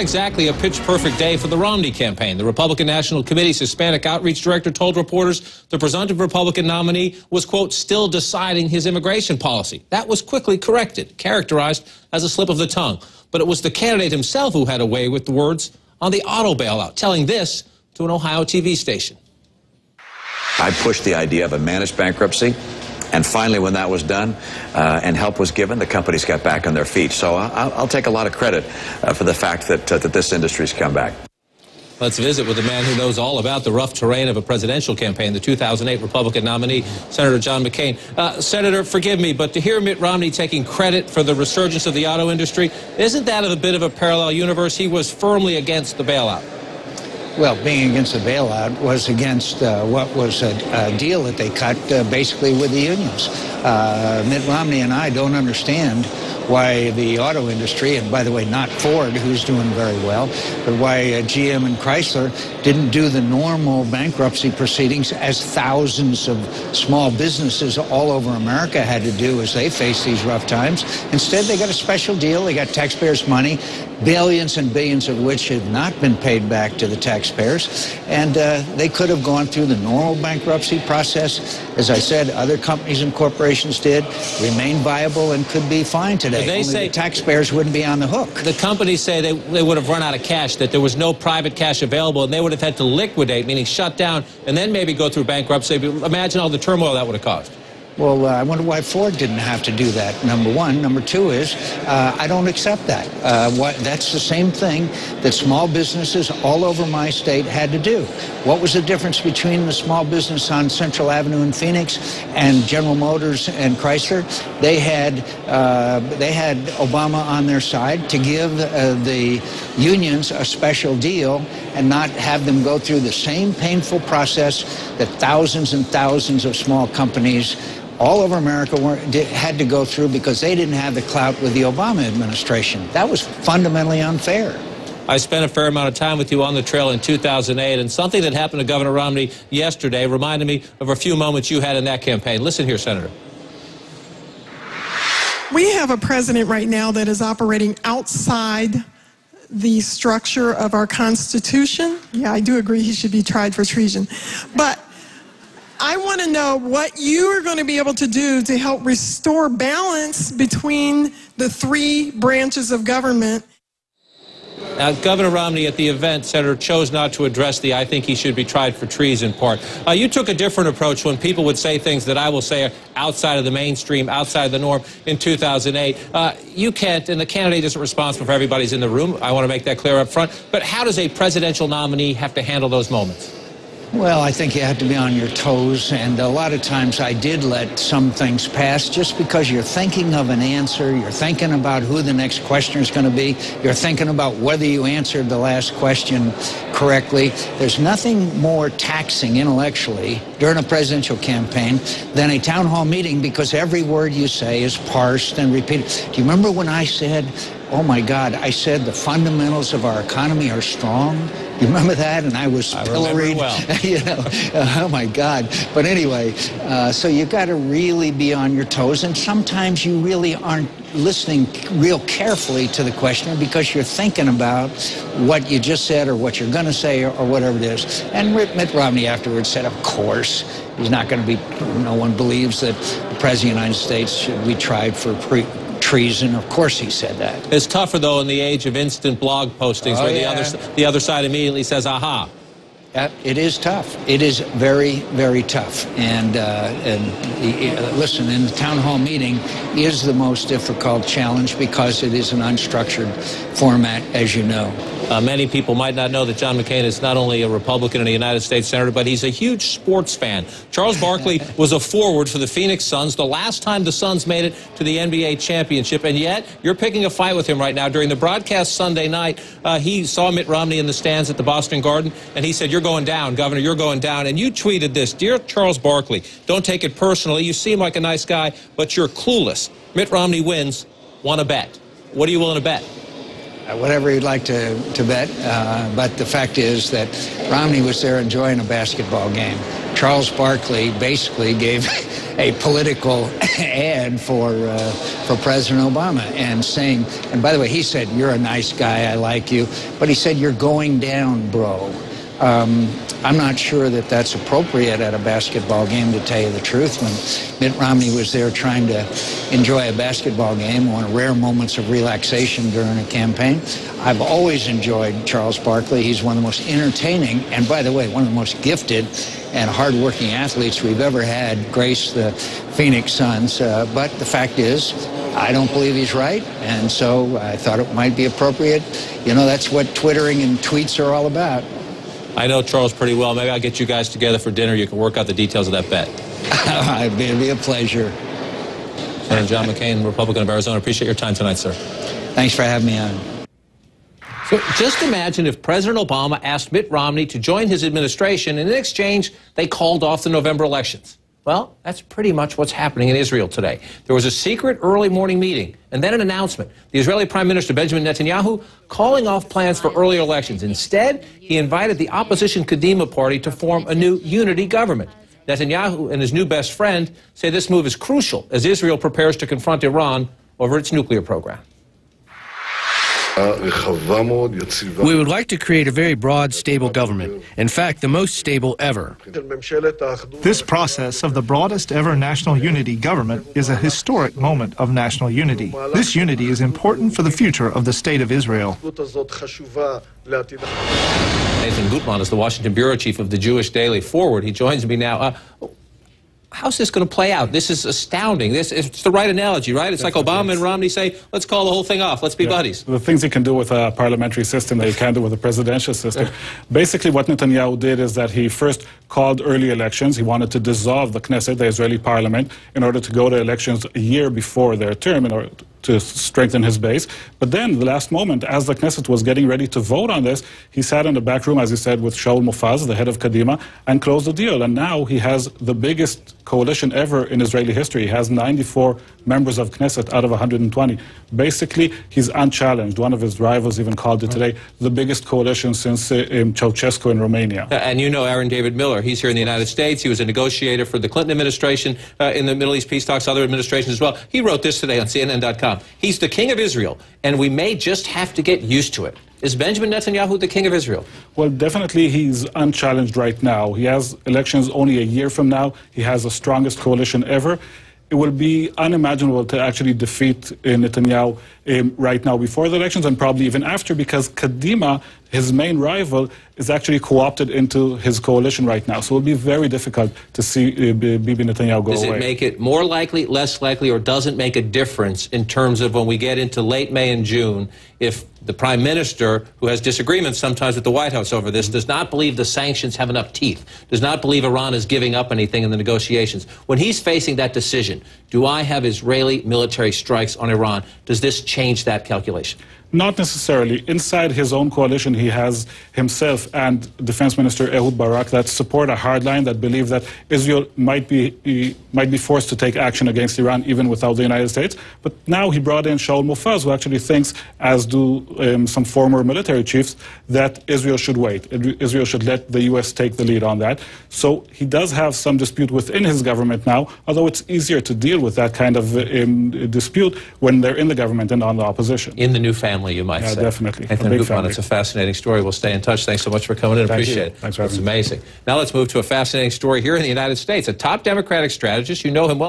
exactly a pitch-perfect day for the Romney campaign. The Republican National Committee's Hispanic Outreach Director told reporters the presumptive Republican nominee was, quote, still deciding his immigration policy. That was quickly corrected, characterized as a slip of the tongue. But it was the candidate himself who had a way with the words on the auto bailout, telling this to an Ohio TV station. I pushed the idea of a managed bankruptcy. And finally, when that was done and help was given, the companies got back on their feet. So I'll take a lot of credit for the fact that this industry's come back. Let's visit with a man who knows all about the rough terrain of a presidential campaign, the 2008 Republican nominee, Senator John McCain. Senator, forgive me, but to hear Mitt Romney taking credit for the resurgence of the auto industry, isn't that a bit of a parallel universe? He was firmly against the bailout. Well, being against the bailout was against what was a deal that they cut basically with the unions. Mitt Romney and I don't understand why the auto industry, and by the way, not Ford, who's doing very well, but why GM and Chrysler didn't do the normal bankruptcy proceedings as thousands of small businesses all over America had to do as they faced these rough times. Instead, they got a special deal. They got taxpayers' money, billions and billions of which have not been paid back to the taxpayers. And they could have gone through the normal bankruptcy process. As I said, other companies and corporations did, remain viable and could be fine today. They say the taxpayers wouldn't be on the hook. The companies say they would have run out of cash, that there was no private cash available, and they would have had to liquidate, meaning shut down, and then maybe go through bankruptcy. Imagine all the turmoil that would have caused. Well, I wonder why Ford didn't have to do that, number one. Number two is, I don't accept that. That's the same thing that small businesses all over my state had to do. What was the difference between the small business on Central Avenue in Phoenix and General Motors and Chrysler? They had Obama on their side to give the unions a special deal and not have them go through the same painful process that thousands and thousands of small companies all over America had to go through because they didn't have the clout with the Obama administration. That was fundamentally unfair. I spent a fair amount of time with you on the trail in 2008, and something that happened to Governor Romney yesterday reminded me of a few moments you had in that campaign. Listen here, Senator. We have a president right now that is operating outside the structure of our Constitution. Yeah, I do agree he should be tried for treason. But I want to know what you are going to be able to do to help restore balance between the three branches of government. Now, Governor Romney at the event, Senator, chose not to address the "I think he should be tried for treason" part. You took a different approach when people would say things that I will say are outside of the mainstream, outside of the norm in 2008. You can't, and the candidate isn't responsible for everybody's in the room. I want to make that clear up front. But how does a presidential nominee have to handle those moments? Well, I think you have to be on your toes, and a lot of times I did let some things pass just because you're thinking of an answer, you're thinking about who the next questioner is going to be, you're thinking about whether you answered the last question correctly. There's nothing more taxing intellectually during a presidential campaign than a town hall meeting because every word you say is parsed and repeated. Do you remember when I said, oh my God, I said the fundamentals of our economy are strong? You remember that? And I was pilloried. Well. You know, oh my God. But anyway, so you got to really be on your toes, and sometimes you really aren't listening real carefully to the questioner because you're thinking about what you just said or what you're going to say or whatever it is. And Mitt Romney afterwards said, of course, he's not going to be, no one believes that the President of the United States should be tried for treason. Of course he said that. It's tougher, though, in the age of instant blog postings where the other side immediately says, aha. It is tough. It is very, very tough. And listen, in the town hall meeting is the most difficult challenge because it is an unstructured format, as you know. Many people might not know that John McCain is not only a Republican and a United States Senator, but he's a huge sports fan. Charles Barkley was a forward for the Phoenix Suns the last time the Suns made it to the NBA championship, and yet you're picking a fight with him right now. During the broadcast Sunday night, he saw Mitt Romney in the stands at the Boston Garden, and he said, "You're going down, Governor, you're going down." And you tweeted this: "Dear Charles Barkley, don't take it personally. You seem like a nice guy, but you're clueless. Mitt Romney wins. Want to bet? What are you willing to bet?" Whatever you'd like to bet, but the fact is that Romney was there enjoying a basketball game. Charles Barkley basically gave a political ad for President Obama and saying, and by the way, he said, "You're a nice guy, I like you," but he said, "You're going down, bro." I'm not sure that that's appropriate at a basketball game, to tell you the truth. When Mitt Romney was there trying to enjoy a basketball game, one of rare moments of relaxation during a campaign. I've always enjoyed Charles Barkley. He's one of the most entertaining, and by the way, one of the most gifted and hardworking athletes we've ever had grace the Phoenix Suns. But the fact is, I don't believe he's right, and so I thought it might be appropriate. You know, that's what twittering and tweets are all about. I know Charles pretty well. Maybe I'll get you guys together for dinner. You can work out the details of that bet. It'd be a pleasure. Senator John McCain, Republican of Arizona, appreciate your time tonight, sir. Thanks for having me on. So just imagine if President Obama asked Mitt Romney to join his administration, and in exchange, they called off the November elections. Well, that's pretty much what's happening in Israel today. There was a secret early morning meeting and then an announcement. The Israeli Prime Minister Benjamin Netanyahu calling off plans for earlier elections. Instead, he invited the opposition Kadima party to form a new unity government. Netanyahu and his new best friend say this move is crucial as Israel prepares to confront Iran over its nuclear program. We would like to create a very broad, stable government. In fact, the most stable ever. This process of the broadest ever national unity government is a historic moment of national unity. This unity is important for the future of the State of Israel. Nathan Gutmann is the Washington bureau chief of the Jewish Daily Forward. He joins me now. How's this going to play out? This is astounding. It's the right analogy, right? It's like Obama and Romney say, let's call the whole thing off. Let's be buddies. The things you can do with a parliamentary system that you can't do with a presidential system. Basically, what Netanyahu did is that he first called early elections. He wanted to dissolve the Knesset, the Israeli parliament, in order to go to elections a year before their term, in order to strengthen his base. But then, the last moment, as the Knesset was getting ready to vote on this, he sat in the back room, as he said, with Shaul Mofaz, the head of Kadima, and closed the deal. And now he has the biggest coalition ever in Israeli history. He has 94 members of Knesset out of 120. Basically, he's unchallenged. One of his rivals even called it today the biggest coalition since Ceausescu in Romania. And you know Aaron David Miller. He's here in the United States. He was a negotiator for the Clinton administration in the Middle East peace talks, other administrations as well. He wrote this today on CNN.com. He's the king of Israel, and we may just have to get used to it. Is Benjamin Netanyahu the king of Israel? Well, definitely he's unchallenged right now. He has elections only a year from now. He has the strongest coalition ever. It will be unimaginable to actually defeat Netanyahu right now before the elections and probably even after, because Kadima, his main rival, is actually co-opted into his coalition right now. So it will be very difficult to see Bibi Netanyahu go away. Does it make it more likely, less likely, or does it make a difference in terms of when we get into late May and June, if the Prime Minister, who has disagreements sometimes with the White House over this, does not believe the sanctions have enough teeth, does not believe Iran is giving up anything in the negotiations, when he's facing that decision, do I have Israeli military strikes on Iran? Does this change that calculation? Not necessarily. Inside his own coalition, he has himself and Defense Minister Ehud Barak that support a hard line, that believe that Israel might be forced to take action against Iran even without the United States. But now he brought in Shaul Mofaz, who actually thinks, as do some former military chiefs, that Israel should wait. Israel should let the U.S. take the lead on that. So he does have some dispute within his government now, although it's easier to deal with that kind of dispute when they're in the government and on the opposition. In the new family, you might say. Definitely. Nathan Gutmann, it's a fascinating story. We'll stay in touch. Thanks so much for coming in. Appreciate it. Thanks for having me. It's amazing. Now let's move to a fascinating story here in the United States. A top Democratic strategist, you know him well.